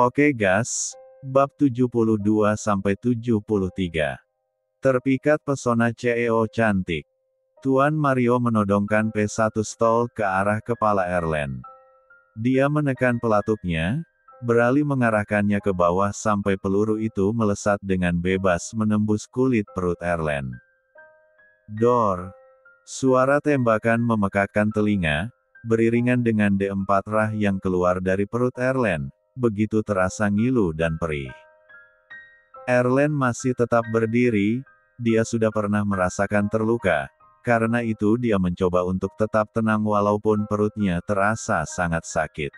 Oke gas, bab 72-73. Terpikat pesona CEO cantik. Tuan Mario menodongkan P1 stol ke arah kepala Erlen. Dia menekan pelatuknya, beralih mengarahkannya ke bawah sampai peluru itu melesat dengan bebas menembus kulit perut Erlen. Dor! Suara tembakan memekakkan telinga, beriringan dengan D4 rah yang keluar dari perut Erlen, begitu terasa ngilu dan perih. Erlen masih tetap berdiri, dia sudah pernah merasakan terluka, karena itu dia mencoba untuk tetap tenang walaupun perutnya terasa sangat sakit.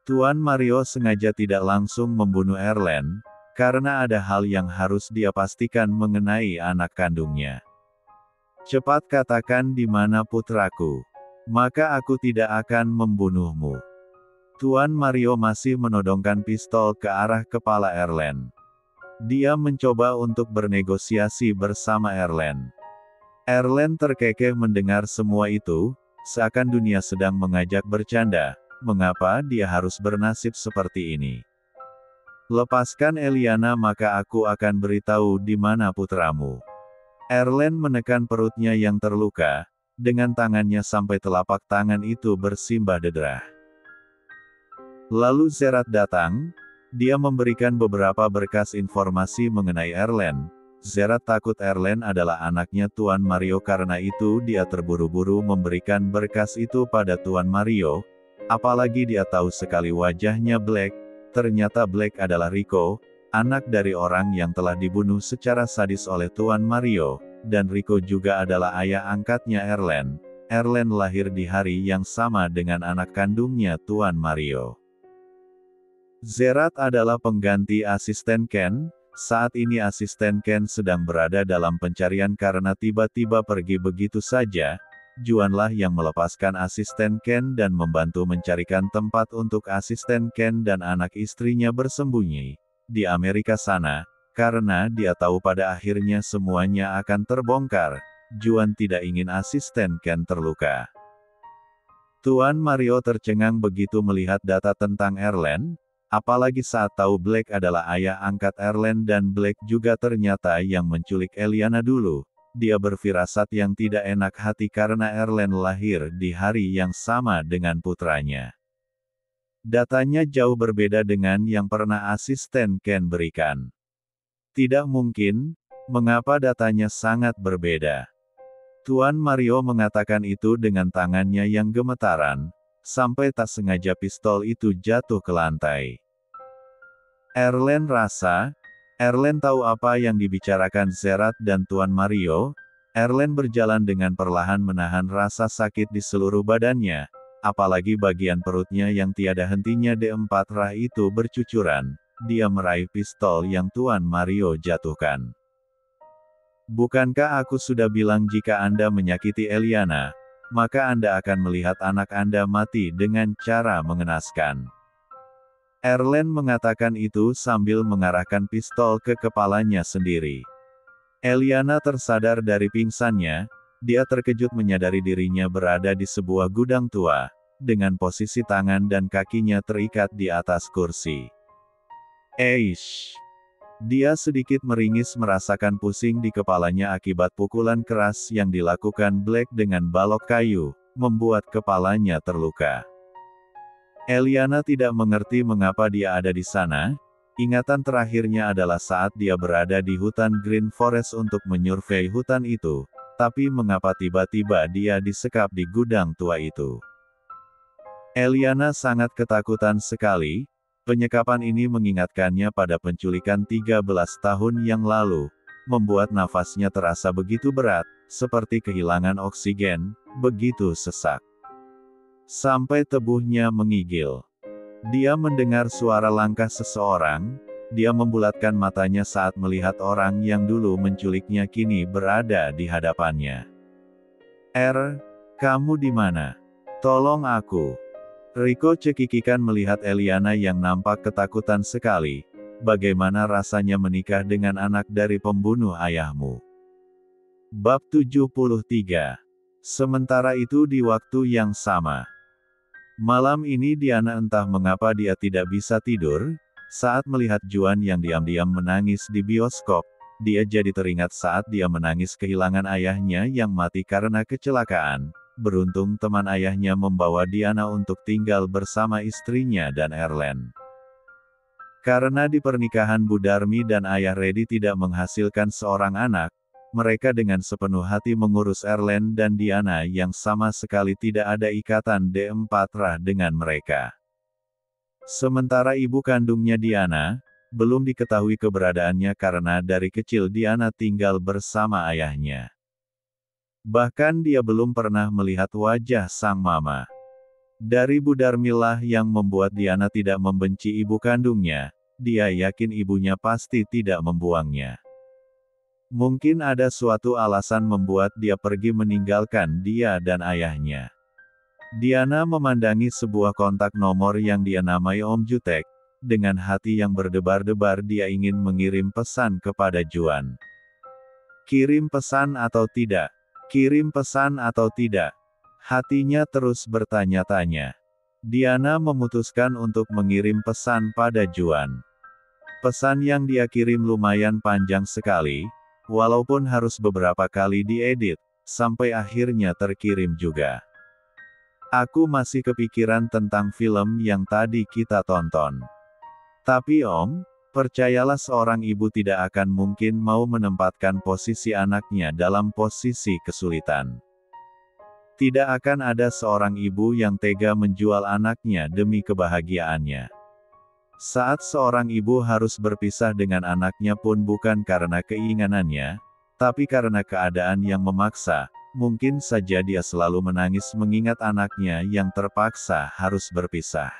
Tuan Mario sengaja tidak langsung membunuh Erlen, karena ada hal yang harus dia pastikan mengenai anak kandungnya. Cepat katakan di mana putraku, maka aku tidak akan membunuhmu. Tuan Mario masih menodongkan pistol ke arah kepala Erlen. Dia mencoba untuk bernegosiasi bersama Erlen. Erlen terkekeh mendengar semua itu, seakan dunia sedang mengajak bercanda, mengapa dia harus bernasib seperti ini. Lepaskan Eliana maka aku akan beritahu di mana putramu. Erlen menekan perutnya yang terluka, dengan tangannya sampai telapak tangan itu bersimbah darah. Lalu Zerat datang, dia memberikan beberapa berkas informasi mengenai Erlen. Zerat takut Erlen adalah anaknya Tuan Mario karena itu dia terburu-buru memberikan berkas itu pada Tuan Mario, apalagi dia tahu sekali wajahnya Black, ternyata Black adalah Rico, anak dari orang yang telah dibunuh secara sadis oleh Tuan Mario, dan Rico juga adalah ayah angkatnya Erlen. Erlen lahir di hari yang sama dengan anak kandungnya Tuan Mario. Zerat adalah pengganti asisten Ken, saat ini asisten Ken sedang berada dalam pencarian karena tiba-tiba pergi begitu saja. Juanlah yang melepaskan asisten Ken dan membantu mencarikan tempat untuk asisten Ken dan anak istrinya bersembunyi di Amerika sana, karena dia tahu pada akhirnya semuanya akan terbongkar. Juan tidak ingin asisten Ken terluka. Tuan Mario tercengang begitu melihat data tentang Erlen, apalagi saat tahu Black adalah ayah angkat Erlen dan Black juga ternyata yang menculik Eliana dulu. Dia berfirasat yang tidak enak hati karena Erlen lahir di hari yang sama dengan putranya. Datanya jauh berbeda dengan yang pernah asisten Ken berikan. Tidak mungkin, mengapa datanya sangat berbeda? Tuan Mario mengatakan itu dengan tangannya yang gemetaran, sampai tak sengaja pistol itu jatuh ke lantai. Erlen tahu apa yang dibicarakan Zerat dan Tuan Mario. Erlen berjalan dengan perlahan menahan rasa sakit di seluruh badannya, apalagi bagian perutnya yang tiada hentinya D4 rah itu bercucuran. Dia meraih pistol yang Tuan Mario jatuhkan. Bukankah aku sudah bilang jika Anda menyakiti Eliana, maka Anda akan melihat anak Anda mati dengan cara mengenaskan. Erlen mengatakan itu sambil mengarahkan pistol ke kepalanya sendiri. Eliana tersadar dari pingsannya, dia terkejut menyadari dirinya berada di sebuah gudang tua, dengan posisi tangan dan kakinya terikat di atas kursi. Eish! Dia sedikit meringis merasakan pusing di kepalanya akibat pukulan keras yang dilakukan Black dengan balok kayu, membuat kepalanya terluka. Eliana tidak mengerti mengapa dia ada di sana. Ingatan terakhirnya adalah saat dia berada di hutan Green Forest untuk menyurvei hutan itu, tapi mengapa tiba-tiba dia disekap di gudang tua itu. Eliana sangat ketakutan sekali. Penyekapan ini mengingatkannya pada penculikan 13 tahun yang lalu, membuat nafasnya terasa begitu berat, seperti kehilangan oksigen, begitu sesak. Sampai tubuhnya menggigil. Dia mendengar suara langkah seseorang, dia membulatkan matanya saat melihat orang yang dulu menculiknya kini berada di hadapannya. Kamu di mana? Tolong aku. Rico cekikikan melihat Eliana yang nampak ketakutan sekali. Bagaimana rasanya menikah dengan anak dari pembunuh ayahmu? Bab 73. Sementara itu di waktu yang sama. Malam ini Diana entah mengapa dia tidak bisa tidur, saat melihat Juan yang diam-diam menangis di bioskop. Dia jadi teringat saat dia menangis kehilangan ayahnya yang mati karena kecelakaan. Beruntung teman ayahnya membawa Diana untuk tinggal bersama istrinya dan Erlen. Karena di pernikahan Bu Darmi dan ayah Redi tidak menghasilkan seorang anak, mereka dengan sepenuh hati mengurus Erlen dan Diana yang sama sekali tidak ada ikatan D4 rah dengan mereka. Sementara ibu kandungnya Diana, belum diketahui keberadaannya karena dari kecil Diana tinggal bersama ayahnya. Bahkan dia belum pernah melihat wajah sang mama. Dari Bu Darmilah yang membuat Diana tidak membenci ibu kandungnya, dia yakin ibunya pasti tidak membuangnya. Mungkin ada suatu alasan membuat dia pergi meninggalkan dia dan ayahnya. Diana memandangi sebuah kontak nomor yang dia namai Om Jutek. Dengan hati yang berdebar-debar dia ingin mengirim pesan kepada Juan. Kirim pesan atau tidak? Kirim pesan atau tidak? Hatinya terus bertanya-tanya. Diana memutuskan untuk mengirim pesan pada Juan. Pesan yang dia kirim lumayan panjang sekali, walaupun harus beberapa kali diedit, sampai akhirnya terkirim juga. Aku masih kepikiran tentang film yang tadi kita tonton. Tapi Om, percayalah seorang ibu tidak akan mungkin mau menempatkan posisi anaknya dalam posisi kesulitan. Tidak akan ada seorang ibu yang tega menjual anaknya demi kebahagiaannya. Saat seorang ibu harus berpisah dengan anaknya pun bukan karena keinginannya, tapi karena keadaan yang memaksa, mungkin saja dia selalu menangis mengingat anaknya yang terpaksa harus berpisah.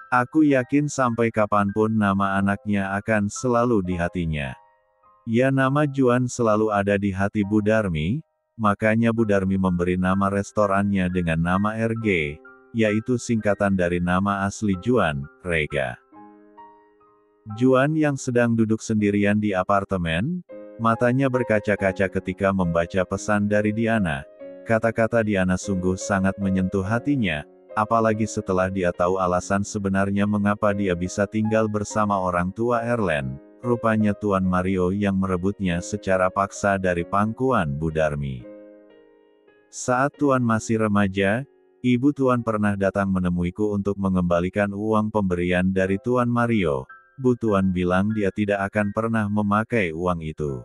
Aku yakin sampai kapanpun nama anaknya akan selalu di hatinya. Ya, nama Juan selalu ada di hati Bu Darmi, makanya Bu Darmi memberi nama restorannya dengan nama RG, yaitu singkatan dari nama asli Juan, Rega. Juan yang sedang duduk sendirian di apartemen, matanya berkaca-kaca ketika membaca pesan dari Diana. Kata-kata Diana sungguh sangat menyentuh hatinya. Apalagi setelah dia tahu alasan sebenarnya mengapa dia bisa tinggal bersama orang tua Erlen, rupanya Tuan Mario yang merebutnya secara paksa dari pangkuan Bu Darmi. Saat Tuan masih remaja, Ibu Tuan pernah datang menemuiku untuk mengembalikan uang pemberian dari Tuan Mario. Bu Tuan bilang dia tidak akan pernah memakai uang itu.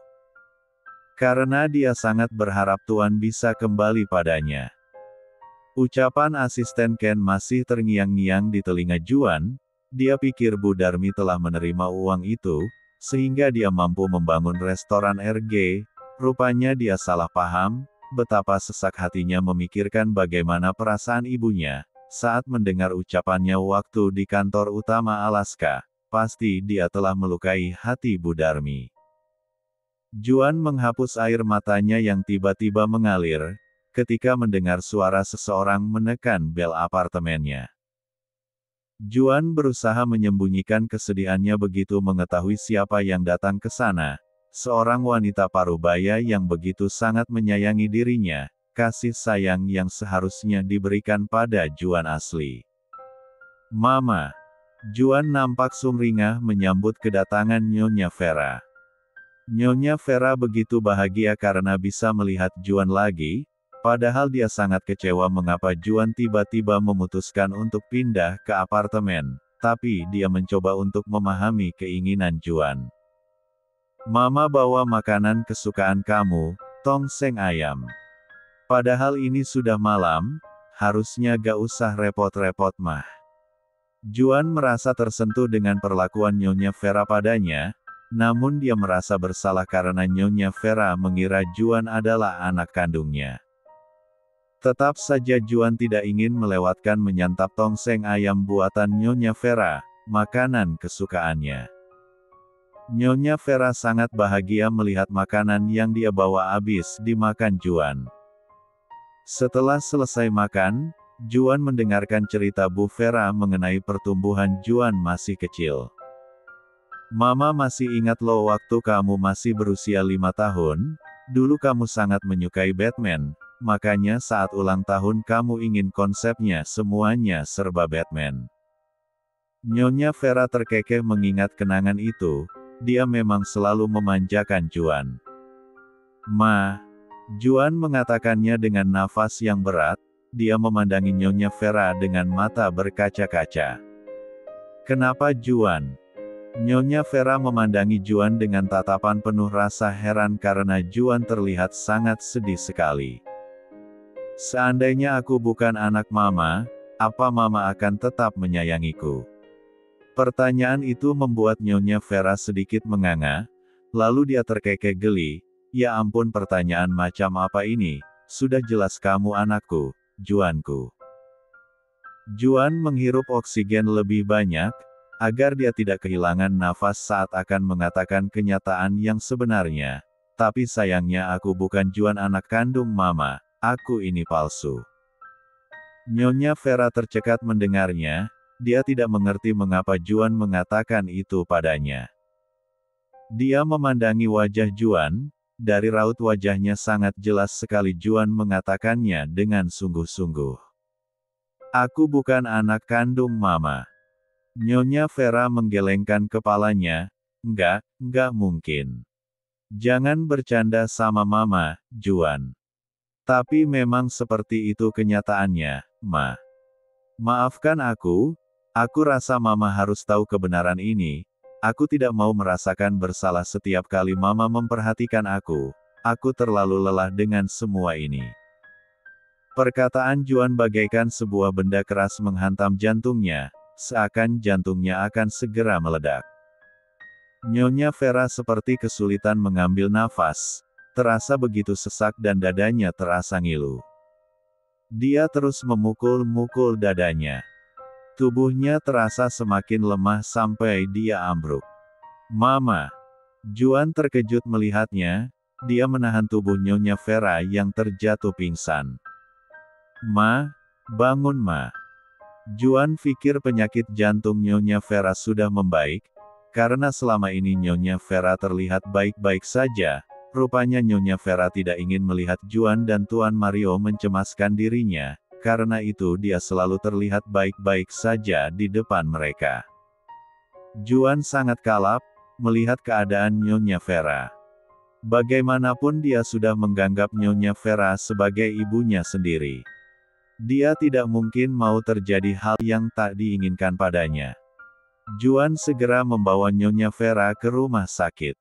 Karena dia sangat berharap Tuan bisa kembali padanya. Ucapan asisten Ken masih terngiang-ngiang di telinga Juan. Dia pikir Bu Darmi telah menerima uang itu, sehingga dia mampu membangun restoran RG. Rupanya dia salah paham. Betapa sesak hatinya memikirkan bagaimana perasaan ibunya saat mendengar ucapannya waktu di kantor utama Alaska. Pasti dia telah melukai hati Bu Darmi. Juan menghapus air matanya yang tiba-tiba mengalir ketika mendengar suara seseorang menekan bel apartemennya. Juan berusaha menyembunyikan kesedihannya begitu mengetahui siapa yang datang ke sana. Seorang wanita parubaya yang begitu sangat menyayangi dirinya, kasih sayang yang seharusnya diberikan pada Juan asli. Mama. Juan nampak sumringah menyambut kedatangan Nyonya Vera. Nyonya Vera begitu bahagia karena bisa melihat Juan lagi. Padahal dia sangat kecewa mengapa Juan tiba-tiba memutuskan untuk pindah ke apartemen, tapi dia mencoba untuk memahami keinginan Juan. Mama bawa makanan kesukaan kamu, tongseng ayam. Padahal ini sudah malam, harusnya gak usah repot-repot mah. Juan merasa tersentuh dengan perlakuan Nyonya Vera padanya, namun dia merasa bersalah karena Nyonya Vera mengira Juan adalah anak kandungnya. Tetap saja Juan tidak ingin melewatkan menyantap tongseng ayam buatan Nyonya Vera, makanan kesukaannya. Nyonya Vera sangat bahagia melihat makanan yang dia bawa habis dimakan Juan. Setelah selesai makan, Juan mendengarkan cerita Bu Vera mengenai pertumbuhan Juan masih kecil. Mama masih ingat loh waktu kamu masih berusia 5 tahun, dulu kamu sangat menyukai Batman. makanya saat ulang tahun kamu ingin konsepnya semuanya serba Batman. Nyonya Vera terkekeh mengingat kenangan itu, dia memang selalu memanjakan Juan. Ma, Juan mengatakannya dengan nafas yang berat, dia memandangi Nyonya Vera dengan mata berkaca-kaca. Kenapa Juan? Nyonya Vera memandangi Juan dengan tatapan penuh rasa heran karena Juan terlihat sangat sedih sekali. Seandainya aku bukan anak mama, apa mama akan tetap menyayangiku? Pertanyaan itu membuat Nyonya Vera sedikit menganga, lalu dia terkekeh geli, ya ampun pertanyaan macam apa ini, sudah jelas kamu anakku, Juanku. Juan menghirup oksigen lebih banyak, agar dia tidak kehilangan nafas saat akan mengatakan kenyataan yang sebenarnya. Tapi sayangnya aku bukan Juan anak kandung mama, aku ini palsu. Nyonya Vera tercekat mendengarnya, dia tidak mengerti mengapa Juan mengatakan itu padanya. Dia memandangi wajah Juan, dari raut wajahnya sangat jelas sekali Juan mengatakannya dengan sungguh-sungguh. Aku bukan anak kandung mama. Nyonya Vera menggelengkan kepalanya, enggak mungkin. Jangan bercanda sama mama, Juan. Tapi memang seperti itu kenyataannya, Ma. Maafkan aku rasa mama harus tahu kebenaran ini, aku tidak mau merasakan bersalah setiap kali mama memperhatikan aku terlalu lelah dengan semua ini. Perkataan Juan bagaikan sebuah benda keras menghantam jantungnya, seakan jantungnya akan segera meledak. Nyonya Vera seperti kesulitan mengambil nafas, terasa begitu sesak dan dadanya terasa ngilu. Dia terus memukul-mukul dadanya. Tubuhnya terasa semakin lemah sampai dia ambruk. Mama. Juan terkejut melihatnya, dia menahan tubuh Nyonya Vera yang terjatuh pingsan. Ma, bangun Ma. Juan pikir penyakit jantung Nyonya Vera sudah membaik, karena selama ini Nyonya Vera terlihat baik-baik saja, rupanya Nyonya Vera tidak ingin melihat Juan dan Tuan Mario mencemaskan dirinya. Karena itu dia selalu terlihat baik-baik saja di depan mereka. Juan sangat kalap, melihat keadaan Nyonya Vera. Bagaimanapun dia sudah menganggap Nyonya Vera sebagai ibunya sendiri. Dia tidak mungkin mau terjadi hal yang tak diinginkan padanya. Juan segera membawa Nyonya Vera ke rumah sakit.